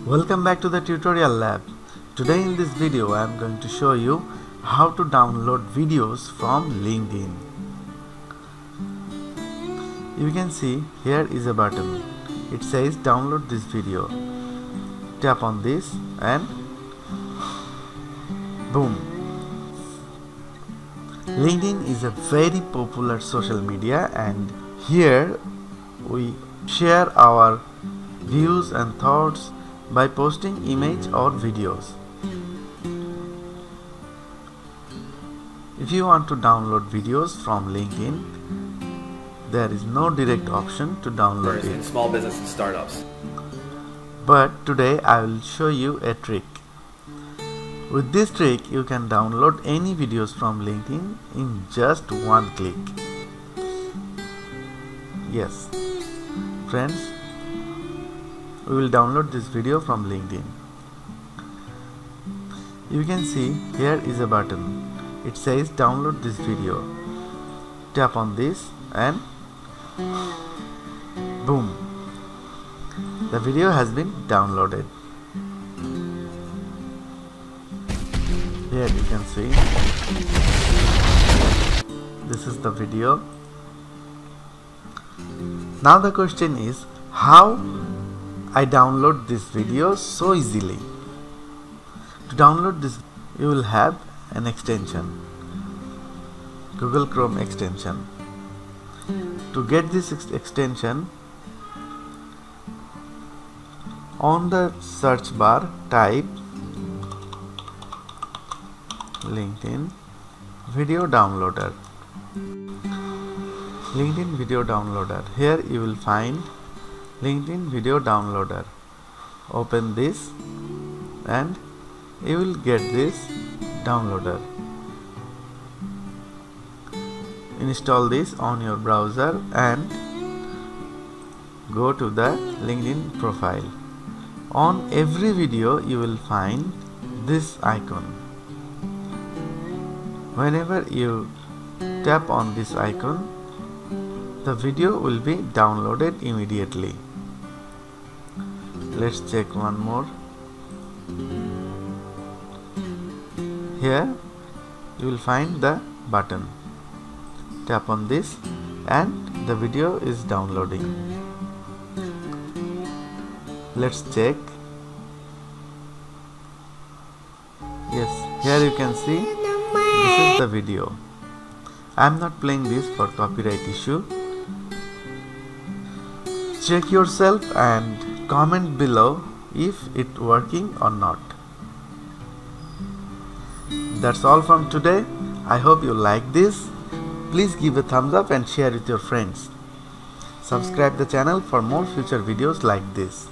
Welcome back to the tutorial lab. Today in this video I am going to show you how to download videos from LinkedIn. You can see here is a button. It says download this video. Tap on this and boom. LinkedIn is a very popular social media, and here we share our views and thoughts by posting image or videos. If you want to download videos from LinkedIn, there is no direct option to download it. In small business and startups. But today I will show you a trick. With this trick you can download any videos from LinkedIn in just one click. Yes, friends, we will download this video from LinkedIn. You can see here is a button. It says download this video. Tap on this and boom, the video has been downloaded. Here you can see this is the video. Now the question is, how I download this video so easily? To download this, you will have an extension, Google Chrome extension. To get this extension, on the search bar type LinkedIn video downloader. LinkedIn video downloader. Here you will find LinkedIn video downloader. Open this and you will get this downloader. Install this on your browser and go to the LinkedIn profile. On every video you will find this icon. Whenever you tap on this icon, the video will be downloaded immediately. Let's check one more. Here you will find the button. Tap on this and the video is downloading. Let's check. Yes, here you can see this is the video. I am not playing this for copyright issue. Check yourself and comment below if it working or not. That's all from today. I hope you like this. Please give a thumbs up and share with your friends. Subscribe the channel for more future videos like this.